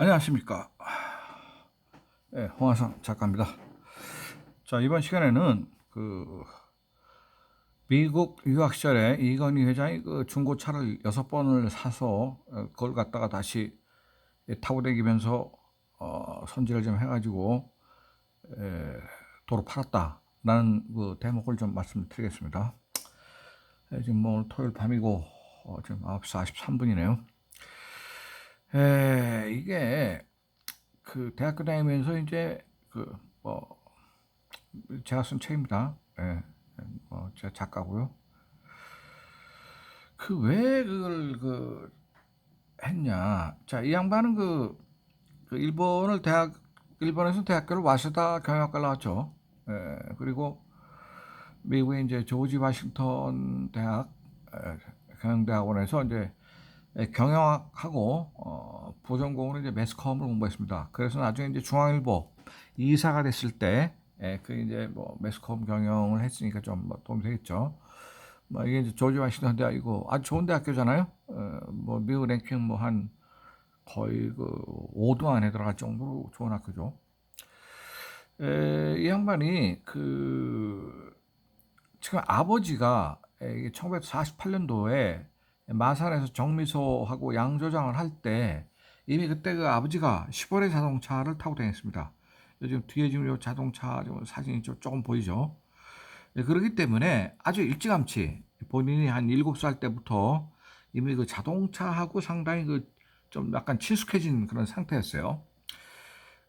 안녕하십니까. 네, 홍화상 작가입니다. 자, 이번 시간에는 미국 유학 시절에 이건희 회장이 중고차를 6번을 사서 그걸 갖다가 다시 타고 다니면서 손질을 좀 해가지고 도로 팔았다라는 대목을 좀 말씀드리겠습니다. 지금 뭐 오늘 토요일 밤이고 지금 9시 43분이네요. 이게 대학교 다니면서 이제 제가 쓴 책입니다. 제가 작가고요. 왜 그걸 했냐? 자, 이 양반은 일본에서 대학교를 와세다 경영학과를 나왔죠. 그리고 미국의 이제 조지 워싱턴 대학 경영대학원에서 이제 경영학하고 부전공으로 이제 매스컴을 공부했습니다. 그래서 나중에 이제 중앙일보 이사가 됐을 때 이제 매스컴 경영을 했으니까 좀 도움이 되겠죠. 이게 이제 조지 워싱턴 대학이고 아주 좋은 대학교잖아요. 미국 랭킹 한 거의 5등 안에 들어갈 정도로 좋은 학교죠. 이 양반이 지금 아버지가 1948년도에 마산에서 정미소하고 양조장을 할 때 이미 그때 아버지가 쉐보레 자동차를 타고 다녔습니다. 요즘 뒤에 지금 요 자동차 사진이 조금 보이죠. 그렇기 때문에 아주 일찌감치 본인이 한 7살 때부터 이미 자동차하고 상당히 좀 약간 친숙해진 그런 상태였어요.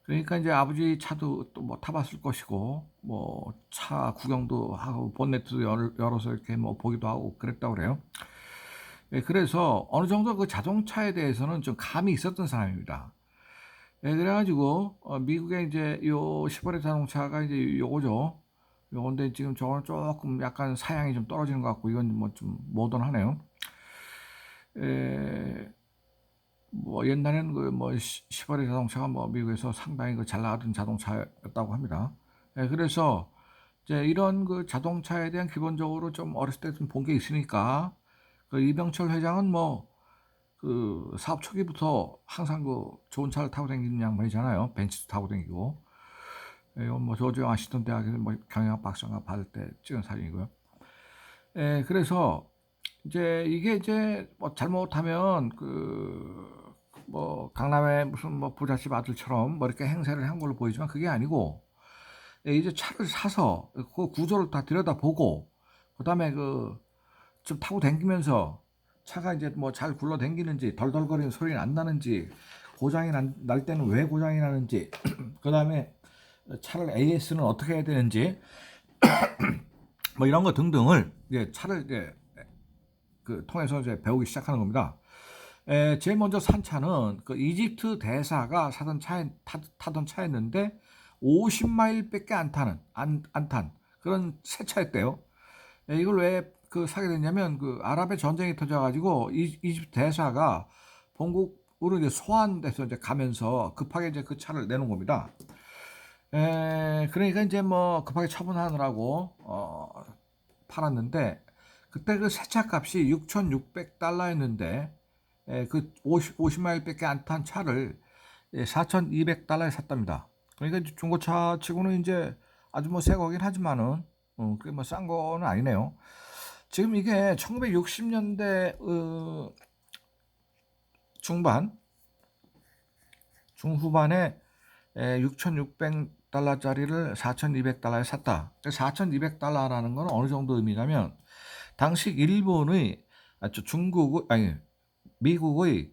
그러니까 이제 아버지 차도 또 타봤을 것이고 차 구경도 하고 본네트도 열어서 이렇게 보기도 하고 그랬다고 그래요. 그래서 어느 정도 자동차에 대해서는 좀 감이 있었던 사람입니다. 그래가지고 미국의 이제 요 시보레 자동차가 이제 요거죠. 요건데 지금 저거는 조금 약간 사양이 좀 떨어지는 것 같고 이건 좀 모던하네요. 옛날에는 시보레 자동차가 미국에서 상당히 잘 나가던 자동차였다고 합니다. 그래서 이제 이런 자동차에 대한 기본적으로 좀 어렸을 때 좀 본 게 있으니까 이병철 회장은 사업 초기부터 항상 좋은 차를 타고 다니는 양반이잖아요. 벤츠도 타고 다니고. 이건 조지 워싱턴 대학에서 경영학 박사가 받을 때 찍은 사진이고요. 그래서 이제 이게 이제 잘못하면 강남의 무슨 부잣집 아들처럼 이렇게 행세를 한 걸로 보이지만 그게 아니고 이제 차를 사서 그 구조를 다 들여다보고 그다음에 좀 타고 다니면서 차가 이제 잘 굴러 다니는지 덜덜거리는 소리는 안 나는지 고장이 날 때는 왜 고장이 나는지 그다음에 차를 AS는 어떻게 해야 되는지 이런 거 등등을 이제 차를 이제 통해서 이제 배우기 시작하는 겁니다. 제일 먼저 산 차는 이집트 대사가 타던 차였는데 50마일밖에 안 탄 그런 새 차였대요. 이걸 왜 사게 됐냐면 아랍의 전쟁이 터져가지고 이집트 대사가 본국으로 이제 소환돼서 이제 가면서 급하게 이제 그 차를 내놓은 겁니다. 그러니까 이제 급하게 처분하느라고 팔았는데 그때 새 차 값이 6,600달러였는데 50마일밖에 안 탄 차를 4,200달러에 샀답니다. 그러니까 중고차 치고는 이제 아주 새 거긴 하지만은 그게 싼 거는 아니네요. 지금 이게 1960년대 중후반에 6,600달러짜리를 4,200달러에 샀다. 4,200달러라는 건 어느 정도 의미냐면 당시 미국의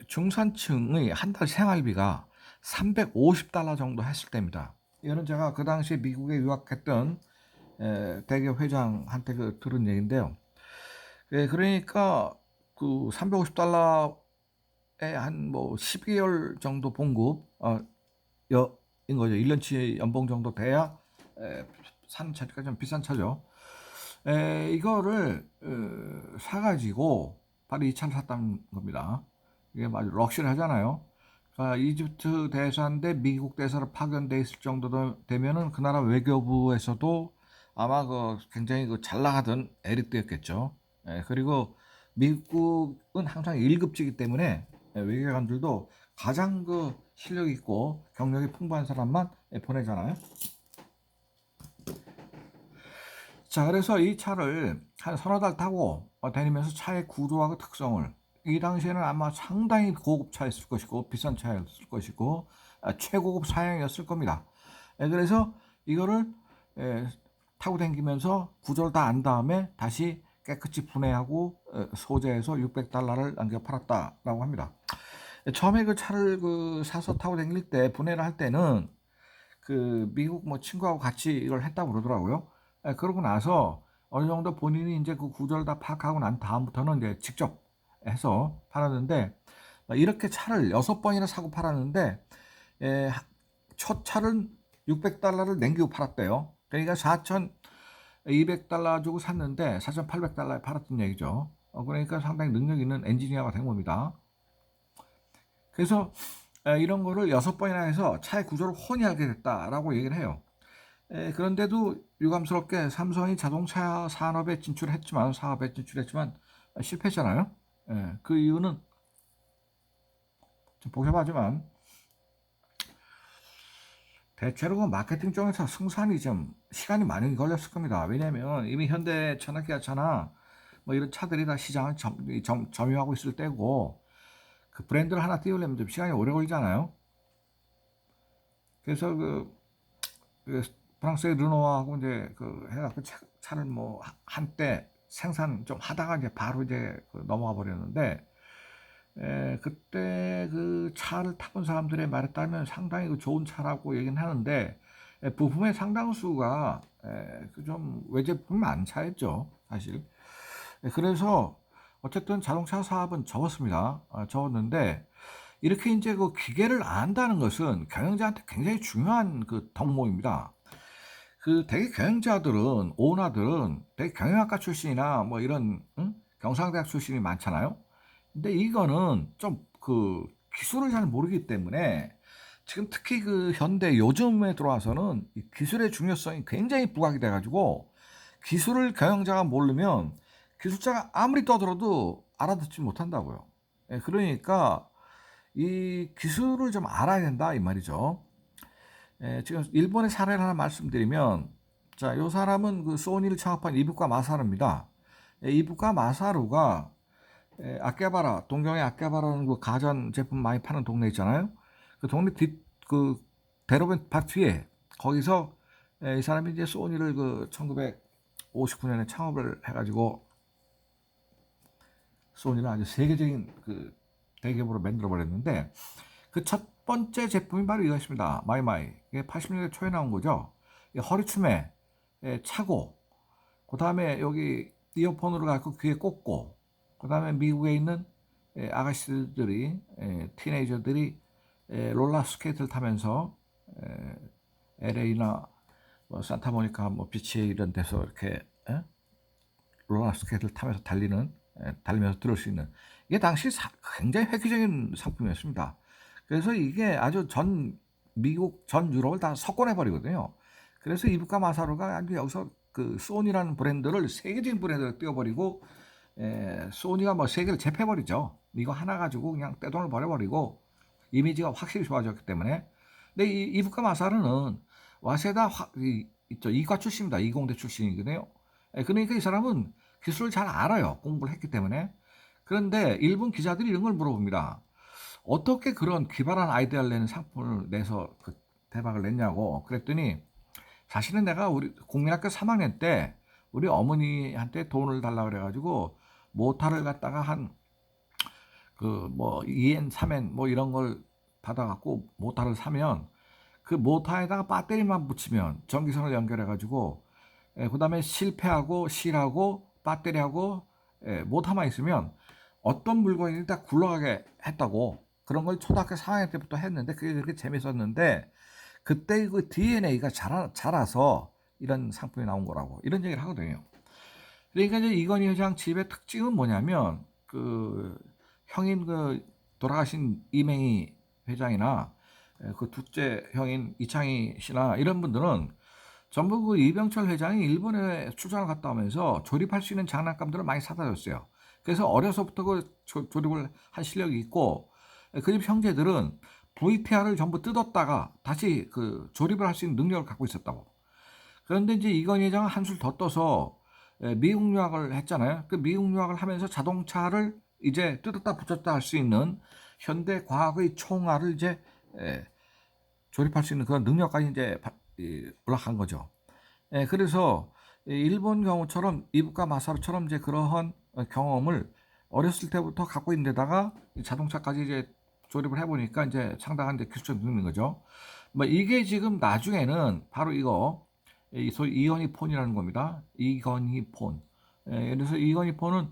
중산층의 한 달 생활비가 350달러 정도 했을 때입니다. 이거는 제가 그 당시에 미국에 유학했던 대기업 회장한테 들은 얘기인데요. 그러니까 350달러에 한 12개월 정도 봉급 인 거죠. 1년치 연봉 정도 돼야 산 차니까 좀 비싼 차죠. 이거를 사가지고 바로 이 차를 샀다는 겁니다. 이게 아주 럭셔리 하잖아요. 그러니까 이집트 대사인데 미국 대사로 파견돼 있을 정도 되면은 그 나라 외교부에서도 아마 굉장히 잘 나가던 에리트였겠죠. 그리고 미국은 항상 1급지기 때문에 외교관들도 가장 그 실력 있고 경력이 풍부한 사람만 보내잖아요. 자, 그래서 이 차를 한 서너 달 타고 다니면서 차의 구조와 그 특성을, 이 당시에는 아마 상당히 고급 차였을 것이고 비싼 차였을 것이고 최고급 사양이었을 겁니다. 그래서 이거를 타고 다니면서 구조를 다 안 다음에 다시 깨끗이 분해하고 소재해서 600달러를 남겨 팔았다라고 합니다. 처음에 그 차를 사서 타고 다닐 때, 분해를 할 때는 그 미국 뭐 친구하고 같이 이걸 했다고 그러더라고요. 그러고 나서 어느 정도 본인이 이제 그 구조를 다 파악하고 난 다음부터는 이제 직접 해서 팔았는데, 이렇게 차를 6번이나 사고 팔았는데, 첫 차는 600달러를 남기고 팔았대요. 그러니까 4,200달러 주고 샀는데 4,800달러에 팔았던 얘기죠. 그러니까 상당히 능력 있는 엔지니어가 된 겁니다. 그래서 이런 거를 6번이나 해서 차의 구조를 훤히 알게 됐다라고 얘기를 해요. 그런데도 유감스럽게 삼성이 자동차 산업에 진출했지만, 사업에 진출했지만 실패했잖아요. 그 이유는 좀 복잡하지만 대체로 그 마케팅 쪽에서 승산이 좀 시간이 많이 걸렸을 겁니다. 왜냐하면 이미 현대차나 기아차나 뭐 이런 차들이 다 시장을 점유하고 있을 때고, 그 브랜드를 하나 띄우려면 좀 시간이 오래 걸리잖아요. 그래서 그 프랑스의 르노하고 이제 해갖고 차를 뭐 한때 생산 좀 하다가 이제 바로 이제 넘어가 버렸는데, 그때 그 차를 타본 사람들의 말에 따르면 상당히 좋은 차라고 얘기는 하는데, 부품의 상당수가 좀 외제품이 많은 차였죠, 사실. 그래서 어쨌든 자동차 사업은 접었습니다. 접었는데, 이렇게 이제 그 기계를 안다는 것은 경영자한테 굉장히 중요한 그 덕목입니다. 되게 경영자들은, 오너들은 되게 경영학과 출신이나 뭐 이런 경상대학 출신이 많잖아요. 근데 이거는 좀 기술을 잘 모르기 때문에, 지금 특히 현대 요즘에 들어와서는 이 기술의 중요성이 굉장히 부각이 돼가지고, 기술을 경영자가 모르면 기술자가 아무리 떠들어도 알아듣지 못한다고요. 그러니까 이 기술을 좀 알아야 된다 이 말이죠. 지금 일본의 사례를 하나 말씀드리면, 자, 이 사람은 소니를 창업한 이부카 마사루입니다. 이부카 마사루가 아케바라, 동경의 아케바라는 가전 제품 많이 파는 동네 있잖아요. 그 동네 대로변 바로 뒤에, 거기서 이 사람이 이제 소니를 1959년에 창업을 해가지고 소니를 아주 세계적인 대기업으로 만들어 버렸는데, 그 첫 번째 제품이 바로 이것입니다. 마이마이. 이게 80년대 초에 나온 거죠. 허리춤에 차고, 그 다음에 여기 이어폰으로 갖고 귀에 꽂고, 그 다음에 미국에 있는 아가씨들이, 티네이저들이 롤러 스케이트를 타면서 LA나 뭐 산타모니카 뭐 비치 이런 데서 이렇게 롤러 스케이트를 타면서 달리면서 들을 수 있는, 이게 당시 굉장히 획기적인 상품이었습니다. 그래서 이게 아주 미국 전 유럽을 다 석권해 버리거든요. 그래서 이부카 마사루가 여기서 소니라는 브랜드를 세계적인 브랜드로 띄워버리고, 소니가 뭐 세계를 제패버리죠. 이거 하나 가지고 그냥 떼돈을 벌여버리고 이미지가 확실히 좋아졌기 때문에. 근데 이 이부카 마사루는 와세다 이과 출신입니다. 이공대 출신이거든요. 그러니까 이 사람은 기술을 잘 알아요. 공부를 했기 때문에. 그런데 일본 기자들이 이런 걸 물어봅니다. 어떻게 그런 기발한 아이디어를 내는 상품을 내서 대박을 냈냐고. 그랬더니, 사실은 내가 우리 국민학교 3학년 때 우리 어머니한테 돈을 달라고 그래가지고 모타를 갖다가 뭐 2엔 3엔 뭐 이런 걸 받아갖고 모타를 사면, 그 모타에다가 배터리만 붙이면 전기선을 연결해가지고, 그 다음에 실패하고 실하고 배터리하고 모타만 있으면 어떤 물건이 다 굴러가게 했다고. 그런 걸 초등학교 4학년 때부터 했는데 그게 그렇게 재밌었는데, 그때 그 DNA가 자라서 이런 상품이 나온 거라고, 이런 얘기를 하거든요. 그러니까 이제 이건희 회장 집의 특징은 뭐냐면, 형인 돌아가신 이맹희 회장이나 둘째 형인 이창희 씨나 이런 분들은 전부 이병철 회장이 일본에 출장을 갔다 오면서 조립할 수 있는 장난감들을 많이 사다 줬어요. 그래서 어려서부터 조립을 한 실력이 있고, 그 집 형제들은 VTR을 전부 뜯었다가 다시 그 조립을 할 수 있는 능력을 갖고 있었다고. 그런데 이제 이건희 회장은 한술 더 떠서 미국 유학을 했잖아요. 그 미국 유학을 하면서 자동차를 이제 뜯었다 붙였다 할 수 있는 현대 과학의 총알을 이제 조립할 수 있는 그런 능력까지 이제 올라간 거죠. 그래서 일본 경우처럼 이부카 마사루처럼 이제 그러한 경험을 어렸을 때부터 갖고 있는 데다가 자동차까지 이제 조립을 해보니까 이제 상당한 이제 기술적인 능력인 거죠. 뭐 이게 지금 나중에는 바로 이거 소위 이건희 폰이라는 겁니다. 이건희 폰. 그래서 이건희 폰은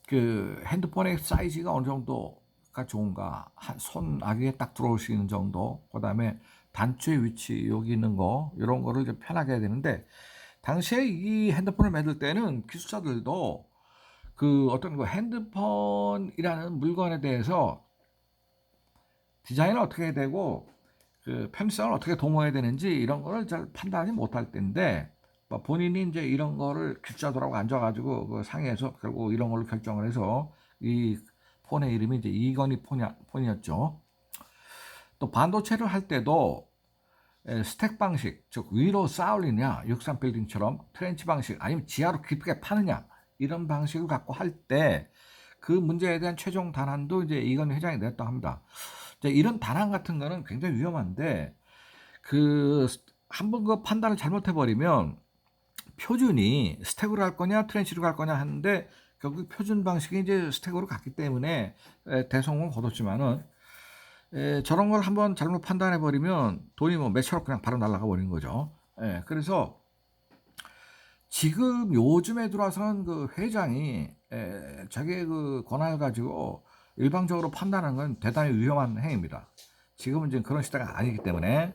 그 핸드폰의 사이즈가 어느 정도가 좋은가, 손 아귀에 딱 들어올 수 있는 정도, 그 다음에 단추의 위치 여기 있는 거 이런 거를 좀 편하게 해야 되는데, 당시에 이 핸드폰을 만들 때는 기술자들도 그 어떤 그 핸드폰이라는 물건에 대해서 디자인을 어떻게 해야 되고 그 편의성을 어떻게 도모해야 되는지 이런 거를 잘 판단하지 못할 때인데, 본인이 이제 이런 거를 기술자들하고 앉아가지고 그 상의해서 결국 이런 걸로 결정을 해서 이 폰의 이름이 이제 이건희 폰이었죠. 또 반도체를 할 때도 스택 방식, 즉 위로 쌓으느냐 63 빌딩처럼 트렌치 방식, 아니면 지하로 깊게 파느냐 이런 방식을 갖고 할 때 그 문제에 대한 최종 단안도 이제 이건희 회장이 냈다고 합니다. 이런 단안 같은 거는 굉장히 위험한데, 그 한번 그 판단을 잘못해 버리면 표준이 스택으로 갈 거냐 트렌치로 갈 거냐 하는데, 결국 표준 방식이 이제 스택으로 갔기 때문에 대성공을 거뒀지만은 저런 걸 한번 잘못 판단해 버리면 돈이 뭐 몇천억 그냥 바로 날아가 버리는 거죠. 그래서 지금 요즘에 들어와서는 그 회장이 자기의 그 권한을 가지고 일방적으로 판단하는 건 대단히 위험한 행위입니다. 지금은 이제 그런 시대가 아니기 때문에.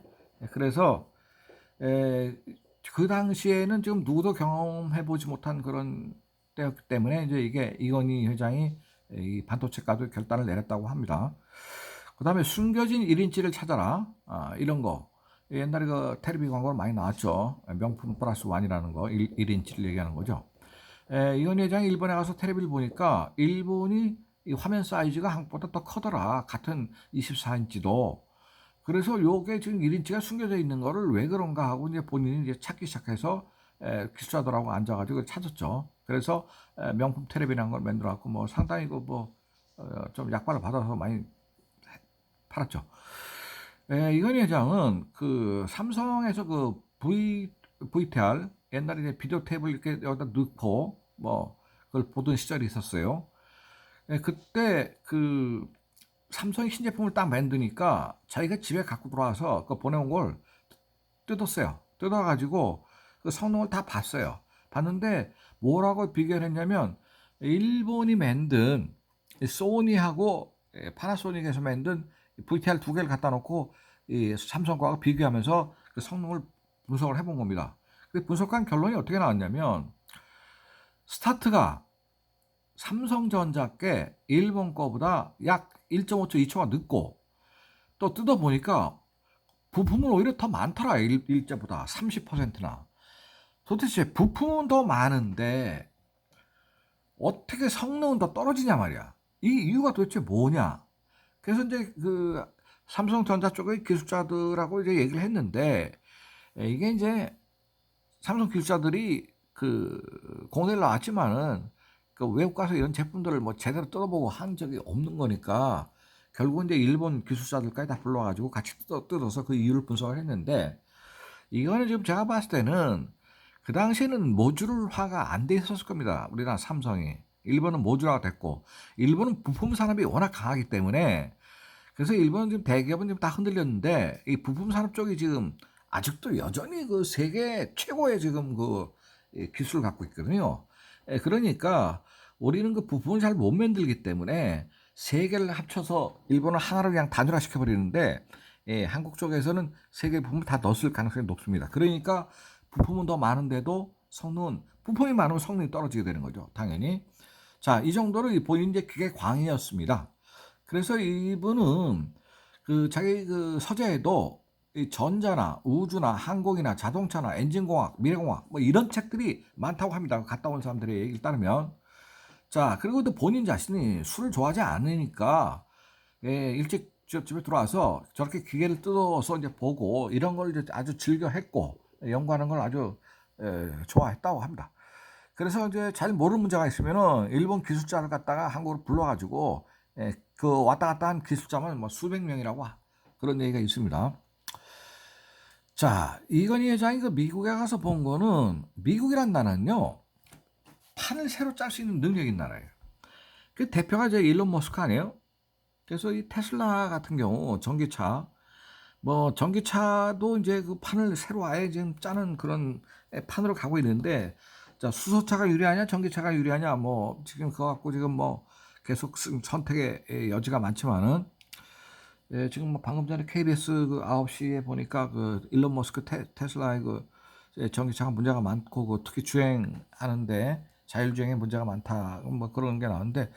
그래서 그 당시에는 지금 누구도 경험해보지 못한 그런 때였기 때문에 이제 이게 이건희 회장이 이 반도체 가격 결단을 내렸다고 합니다. 그 다음에 숨겨진 1인치를 찾아라, 이런 거 옛날에 그 텔레비 광고로 많이 나왔죠. 명품 플러스 원이라는 거, 1인치를 얘기하는 거죠. 이건희 회장이 일본에 가서 텔레비를 보니까 일본이 이 화면 사이즈가 한국보다 더 커더라, 같은 24인치도. 그래서 요게 지금 1인치가 숨겨져 있는 거를 왜 그런가 하고 이제 본인이 이제 찾기 시작해서 기술자들하고 앉아가지고 찾았죠. 그래서 명품 텔레비라는 걸 만들어갖고 뭐 상당히 좀 약발을 받아서 많이 팔았죠. 이건희 회장은 그 삼성에서 그 VTR, 옛날에 이제 비디오 테이블 이렇게 여기다 넣고 뭐 그걸 보던 시절이 있었어요. 그때 그 삼성이 신제품을 딱 만드니까 자기가 집에 갖고 들어와서 그 보내온 걸 뜯었어요. 뜯어가지고 그 성능을 다 봤어요. 봤는데 뭐라고 비교를 했냐면, 일본이 만든 소니하고 파나소닉에서 만든 VTR 두 개를 갖다 놓고 이 삼성 거하고 비교하면서 그 성능을 분석을 해본 겁니다. 그 분석한 결론이 어떻게 나왔냐면, 스타트가 삼성전자께 일본 거보다 약 1.5초, 2초가 늦고, 또 뜯어보니까 부품은 오히려 더 많더라, 일제보다 30%나. 도대체 부품은 더 많은데 어떻게 성능은 더 떨어지냐 말이야. 이 이유가 도대체 뭐냐. 그래서 이제 그 삼성전자 쪽의 기술자들하고 이제 얘기를 했는데, 이게 이제 삼성 기술자들이 그 공대를 나왔지만은 그 외국 가서 이런 제품들을 뭐 제대로 뜯어보고 한 적이 없는 거니까, 결국 이제 일본 기술자들까지 다 불러가지고 같이 뜯어서 그 이유를 분석을 했는데, 이거는 지금 제가 봤을 때는 그 당시에는 모듈화가 안 돼 있었을 겁니다. 우리나라 삼성이. 일본은 모듈화가 됐고, 일본은 부품 산업이 워낙 강하기 때문에, 그래서 일본은 지금 대기업은 지금 다 흔들렸는데, 이 부품 산업 쪽이 지금 아직도 여전히 그 세계 최고의 지금 그 기술을 갖고 있거든요. 그러니까 우리는 그 부품을 잘 못 만들기 때문에 세 개를 합쳐서 일본을 하나로 그냥 단일화시켜 버리는데, 한국 쪽에서는 세 개 부품을 다 넣었을 가능성이 높습니다. 그러니까 부품은 더 많은데도 성능은, 부품이 많으면 성능이 떨어지게 되는 거죠, 당연히. 자, 이 정도로 본인 이제 그게 광이었습니다. 그래서 이분은 그 자기 그 서재에도 이 전자나 우주나 항공이나 자동차나 엔진공학, 미래공학 뭐 이런 책들이 많다고 합니다. 갔다 온 사람들의 얘기를 따르면. 자, 그리고 또 본인 자신이 술을 좋아하지 않으니까 일찍 집에 들어와서 저렇게 기계를 뜯어서 이제 보고 이런 걸 이제 아주 즐겨 했고 연구하는 걸 아주 좋아했다고 합니다. 그래서 이제 잘 모르는 문제가 있으면은 일본 기술자를 갖다가 한국으로 불러가지고 그 왔다 갔다 한 기술자만 뭐 수백 명이라고 그런 얘기가 있습니다. 자, 이건희 회장이 그 미국에 가서 본 거는 미국이란 나라는요 판을 새로 짤 수 있는 능력이 있는 나라예요. 그 대표가 이제 일론 머스크 아니에요? 그래서 이 테슬라 같은 경우 전기차 뭐 전기차도 이제 그 판을 새로 아예 지금 짜는 그런 판으로 가고 있는데 자 수소차가 유리하냐 전기차가 유리하냐 뭐 지금 그거 갖고 지금 뭐 계속 선택의 여지가 많지만은 지금 뭐 방금 전에 KBS 그 9시에 보니까 그 일론 머스크 테슬라의 그 전기차가 문제가 많고 그 특히 주행하는데 자율주행에 문제가 많다 뭐 그런 게 나오는데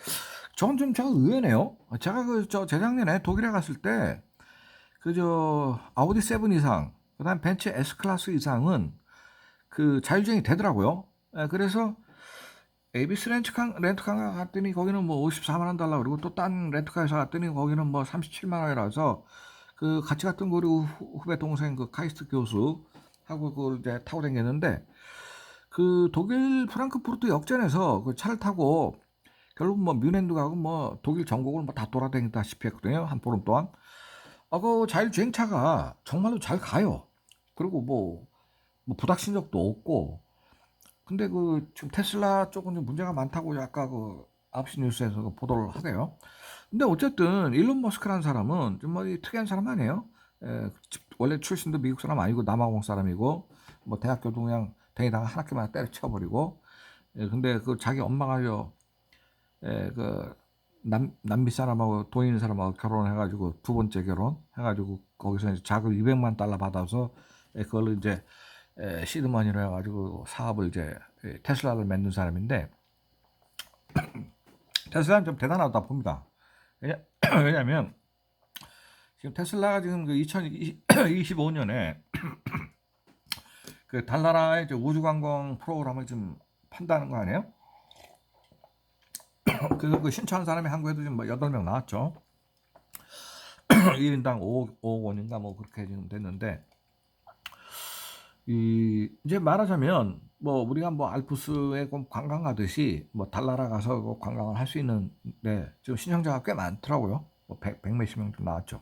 저는 좀 제가 의외네요. 제가 그 저 재작년에 독일에 갔을 때 그저 아우디 7 이상, 그다음 벤츠 S 클래스 이상은 그 자율주행이 되더라고요. 그래서 에이비스 렌트카가 갔더니 거기는 뭐 54만 원 달라 그러고 또 딴 렌트카에서 갔더니 거기는 뭐 37만 원이라서 그 같이 갔던 그 우리 후배 동생 그 카이스트 교수하고 그걸 이제 타고 다녔는데 그 독일 프랑크푸르트 역전에서 그 차를 타고 결국 뭐 뮌헨도 가고 뭐 독일 전국을 뭐 다 돌아다녔다시피 했거든요. 한 보름 동안. 그 자율주행차가 정말로 잘 가요. 그리고 뭐 부닥친 적도 없고. 근데 그 지금 테슬라 쪽은 좀 문제가 많다고 아까 그 9시 뉴스에서 그 보도를 하대요. 근데 어쨌든 일론 머스크라는 사람은 좀 뭐 특이한 사람 아니에요. 원래 출신도 미국 사람 아니고 남아공 사람이고 뭐 대학교도 그냥 다니다가 한 학기만 때려쳐버리고 근데 그 자기 엄마가요 그 남미 사람하고 돈 있는 사람하고 결혼해가지고 두 번째 결혼 해가지고 거기서 이제 자금 200만 달러 받아서 그걸로 이제 시드머니로 해가지고 사업을 이제 테슬라를 만든 사람인데 테슬라는 좀 대단하다 봅니다. 왜냐면 지금 테슬라가 지금 그 2025년에 그 달나라의 우주관광 프로그램을 좀 판다는 거 아니에요? 그 신청한 사람이 한국에도 지금 뭐 8명 나왔죠. 1인당 5억 원인가 뭐 그렇게 지금 됐는데 이제 말하자면 뭐 우리가 뭐 알프스에 관광 가듯이 뭐 달나라 가서 관광을 할 수 있는 지금 신청자가 꽤 많더라고요. 뭐 100 몇십 명 좀 나왔죠.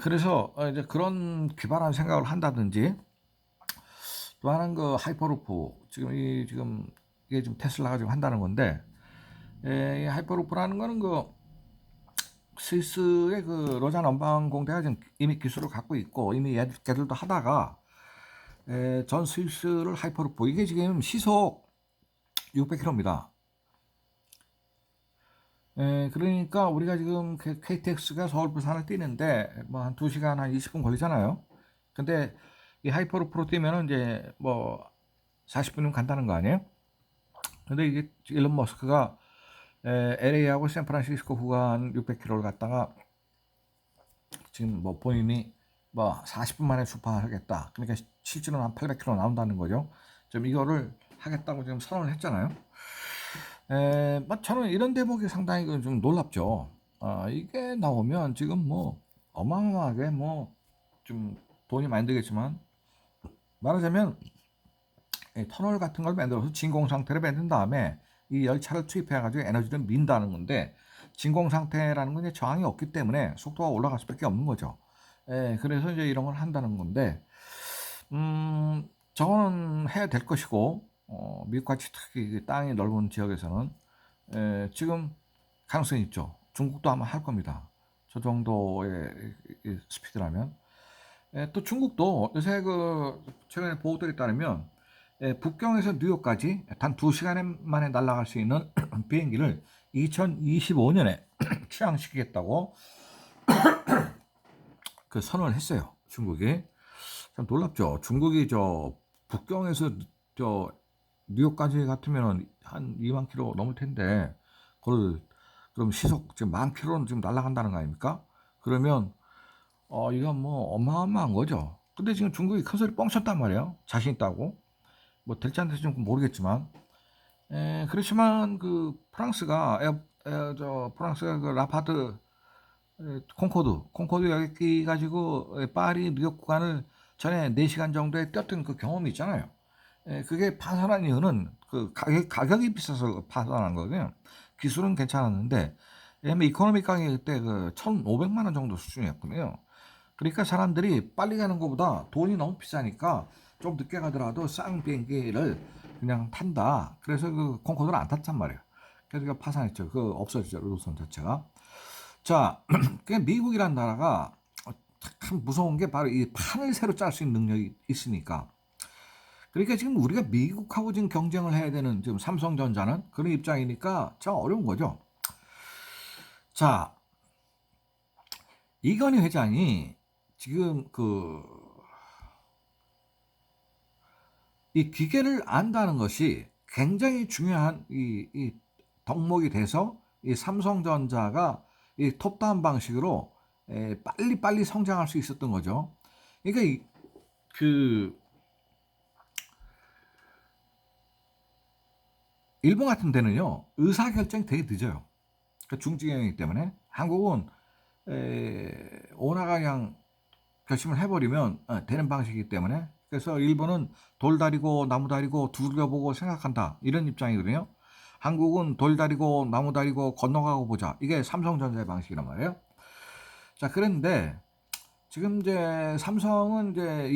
그래서 이제 그런 기발한 생각을 한다든지 또 하나는 그 하이퍼루프 지금 이게 지금 테슬라가 지금 한다는 건데 이 하이퍼루프라는 거는 그 스위스의 그 로잔 원방공대가 지금 이미 기술을 갖고 있고 이미 걔들도 하다가 전 스위스를 하이퍼루프 이게 지금 시속 600km입니다. 그러니까 우리가 지금 KTX가 서울 부산을 뛰는데 뭐 한 2시간 한 20분 걸리잖아요. 근데 이 하이퍼루프로 뛰면은 이제 뭐 40분이면 간다는 거 아니에요? 근데 이게 일론 머스크가 LA하고 샌프란시스코 구간 600km를 갔다가 지금 뭐 본인이 뭐 40분 만에 출발하겠다. 그러니까 실제로는 한 800km 나온다는 거죠. 좀 이거를 하겠다고 지금 선언을 했잖아요. 뭐 저는 이런 대목이 상당히 좀 놀랍죠. 이게 나오면 지금 뭐 어마어마하게 뭐 좀 돈이 많이 들겠지만 말하자면 터널 같은 걸 만들어서 진공 상태를 만든 다음에 이 열차를 투입해가지고 에너지를 민다는 건데 진공 상태라는 건 이제 저항이 없기 때문에 속도가 올라갈 수밖에 없는 거죠. 그래서 이제 이런 걸 한다는 건데 저거는 해야 될 것이고 미국같이 특히 땅이 넓은 지역에서는 지금 가능성이 있죠. 중국도 아마 할 겁니다. 저 정도의 스피드라면. 또 중국도 요새 그 최근에 보도에 따르면 북경에서 뉴욕까지 단 2시간 만에 날아갈 수 있는 비행기를 2025년에 취항시키겠다고 그 선언을 했어요. 중국이. 참 놀랍죠. 중국이 저 북경에서 저 뉴욕까지 같으면 한 2만 킬로 넘을 텐데 그걸 그럼 시속 지금 1만 킬로는 지금 날아간다는 거 아닙니까? 그러면 이건 뭐 어마어마한 거죠. 근데 지금 중국이 큰 소리 뻥쳤단 말이에요. 자신 있다고. 뭐 될지 안 될지 좀 모르겠지만 그렇지만 그 프랑스가 그 라파드 콩코드 여객기 가지고 파리 뉴욕 구간을 전에 4시간 정도에 뛰었던 그 경험이 있잖아요. 그게 파산한 이유는 그 가격이 비싸서 파산한 거거든요. 기술은 괜찮았는데, 왜냐면 이코노미 가격이 그때 그 1,500만 원 정도 수준이었거든요. 그러니까 사람들이 빨리 가는 것보다 돈이 너무 비싸니까 좀 늦게 가더라도 싼 비행기를 그냥 탄다. 그래서 그 콩코드를 안 탔단 말이에요. 그래서 그 파산했죠. 그 없어졌죠. 노선 자체가. 자, 그 미국이란 나라가 참 무서운 게 바로 이 판을 새로 짤 수 있는 능력이 있으니까. 그러니까 지금 우리가 미국하고 지금 경쟁을 해야 되는 지금 삼성전자는 그런 입장이니까 참 어려운 거죠. 자, 이건희 회장이 지금 이 기계를 안다는 것이 굉장히 중요한 이 덕목이 돼서 이 삼성전자가 이 톱다운 방식으로 빨리빨리 성장할 수 있었던 거죠. 그러니까 그 일본 같은 데는요, 의사결정이 되게 늦어요. 그러니까 중증형이기 때문에 한국은 오나가 그냥 결심을 해버리면 되는 방식이기 때문에, 그래서 일본은 돌다리고 나무다리고 두들겨보고 생각한다 이런 입장이거든요. 한국은 돌다리고 나무다리고 건너가고 보자, 이게 삼성전자의 방식이란 말이에요. 자, 그런데 지금 이제 삼성은 이제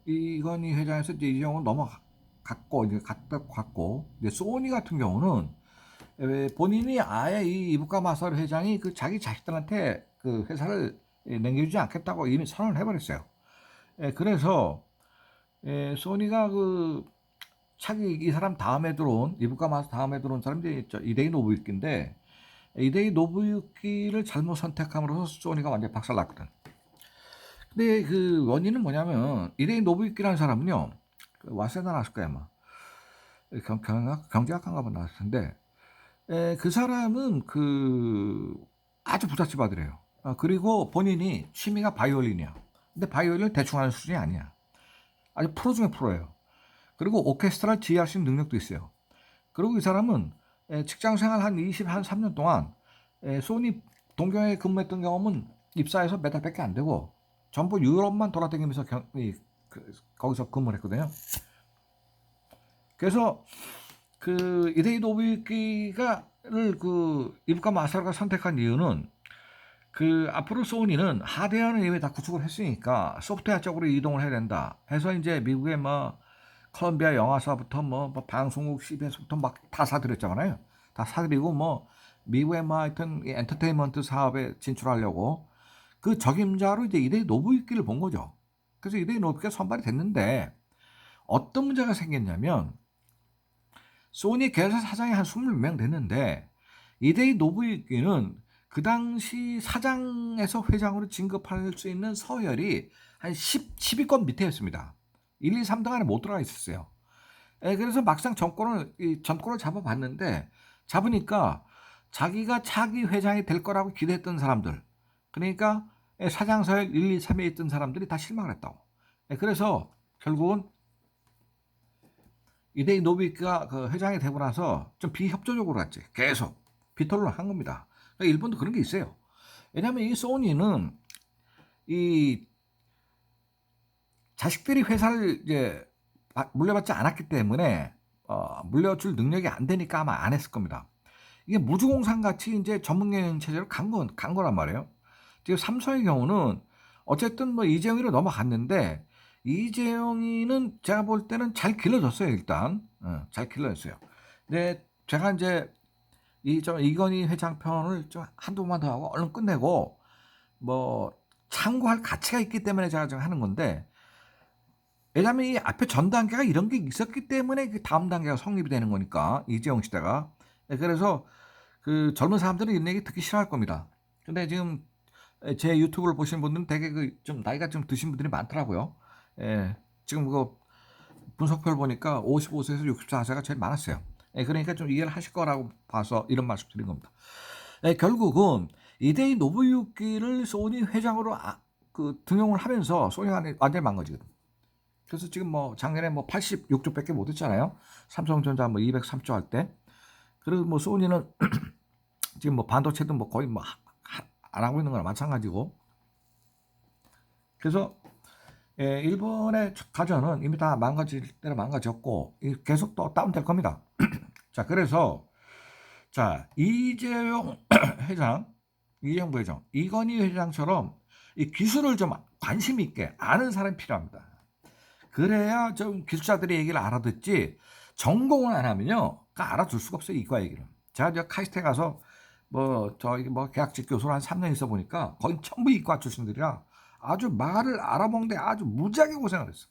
이건희 회장에서 이제 이재용은 넘어갔고 이제 갔고, 이제 소니 같은 경우는 본인이 아예 이 이부카 마사루 회장이 그 자기 자식들한테 그 회사를 넘겨주지 않겠다고 이미 선언을 해버렸어요. 그래서 소니가 그 차기 이 사람 다음에 들어온 이부카 마사 다음에 들어온 사람이 있죠. 이데이 노부유키인데, 이데이 노부유키를 잘못 선택함으로써 소니가 완전히 박살났거든. 근데 그 원인은 뭐냐면, 이데이 노부유키라는 사람은요, 그 와세다 나왔을 거야 아마. 경제학과인가 봐 나왔을 텐데, 그 사람은 그 아주 부잣집 아들이에요. 그리고 본인이 취미가 바이올린이야. 근데 바이올린 대충 하는 수준이 아니야. 아주 프로 중에 프로예요. 그리고 오케스트라를 지휘할 수 있는 능력도 있어요. 그리고 이 사람은 직장 생활 한 3년 동안 소니 동경에 근무했던 경험은 입사해서 몇 달밖에 안 되고 전부 유럽만 돌아다니면서 거기서 근무를 했거든요. 그래서 그 이데이 노부유키가를 그 이부카 마사루가 선택한 이유는, 그 앞으로 소니는 하드웨어는 이미 다 구축을 했으니까 소프트웨어 쪽으로 이동을 해야 된다 해서 이제 미국의 뭐 컬럼비아 영화사부터 뭐 방송국 CBS부터 막 다 사들였잖아요. 다 사들이고 뭐 미국의 뭐 하여튼 엔터테인먼트 사업에 진출하려고 그 적임자로 이제 이데이 노부유키를 본 거죠. 그래서 이데이 노부유키가 선발이 됐는데 어떤 문제가 생겼냐면, 소니 계열사 사장이 한 20명 됐는데 이데이 노부유키는 그 당시 사장에서 회장으로 진급할 수 있는 서열이 한 10위권 밑에였습니다. 1, 2, 3등 안에 못 들어가 있었어요. 그래서 막상 전권을 잡아봤는데, 잡으니까 자기가 차기 회장이 될 거라고 기대했던 사람들, 그러니까 사장 서열 1, 2, 3위에 있던 사람들이 다 실망을 했다고. 그래서 결국은 이데이 노부유키가 그 회장이 되고 나서 좀 비협조적으로 갔지. 계속 비토를 한 겁니다. 그러니까 일본도 그런 게 있어요. 왜냐하면 이 소니는 이 자식들이 회사를 이제 물려받지 않았기 때문에 물려줄 능력이 안 되니까 아마 안 했을 겁니다. 이게 무주공산 같이 이제 전문경영 체제로 간 거란 말이에요. 지금 삼성의 경우는 어쨌든 뭐 이재용이로 넘어갔는데, 이재용이는 제가 볼 때는 잘 길러졌어요. 일단 잘 길러졌어요. 근데 제가 이제 이건희 회장 편을 좀 한두 번만 더 하고 얼른 끝내고, 뭐 참고할 가치가 있기 때문에 제가 지금 하는 건데, 왜냐하면 이 앞에 전 단계가 이런 게 있었기 때문에 그 다음 단계가 성립이 되는 거니까, 이재용 시대가. 그래서 그 젊은 사람들은 이런 얘기 듣기 싫어할 겁니다. 근데 지금 제 유튜브를 보시는 분들은 되게 그 좀 나이가 좀 드신 분들이 많더라고요. 지금 그 분석표를 보니까 55세에서 64세가 제일 많았어요. 그러니까 좀 이해를 하실 거라고 봐서 이런 말씀 드린 겁니다. 결국은 이데이 노부유키를 소니 회장으로 그 등용을 하면서 소니가 완전히 망가지거든. 그래서 지금 뭐 작년에 뭐 86조밖에 못 했잖아요. 삼성전자 뭐 203조 할 때. 그리고 뭐 소니는 지금 뭐 반도체도 뭐 거의 뭐 안 하고 있는 거나 마찬가지고. 그래서 일본의 가전은 이미 다 망가질 대로 망가졌고 계속 또 다운될 겁니다. 자, 그래서 자, 이재용 회장, 이재용 부회장, 이건희 회장처럼 이 기술을 좀 관심 있게 아는 사람이 필요합니다. 그래야 좀 기술자들의 얘기를 알아듣지, 전공을 안 하면요, 알아둘 수가 없어요, 이과 얘기를. 제가 저 카이스트에 가서 저기 계약직 교수로 한 3년 있어 보니까 거의 전부 이과 출신들이라 아주 말을 알아먹는데 아주 무지하게 고생을 했어요.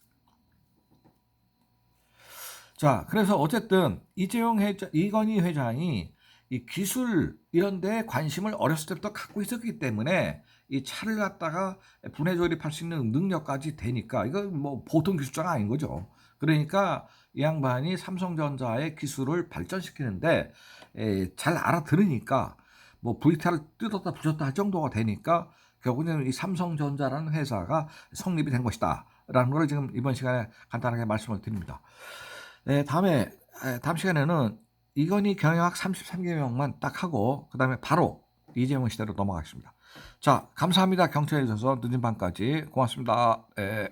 자, 그래서 어쨌든 이재용 회장, 이건희 회장이 이 기술 이런 데 관심을 어렸을 때부터 갖고 있었기 때문에 이 차를 갖다가 분해 조립할 수 있는 능력까지 되니까 이거 뭐 보통 기술자가 아닌 거죠. 그러니까 이 양반이 삼성전자의 기술을 발전시키는데 잘 알아들으니까 뭐 VTR을 뜯었다 붙였다 할 정도가 되니까 결국에는 이 삼성전자라는 회사가 성립이 된 것이다 라는 걸 지금 이번 시간에 간단하게 말씀을 드립니다. 네, 다음 시간에는 이건희 경영학 33개명만 딱 하고 그 다음에 바로 이재용 시대로 넘어가겠습니다. 자, 감사합니다. 경청해 주셔서 늦은 밤까지 고맙습니다. 네.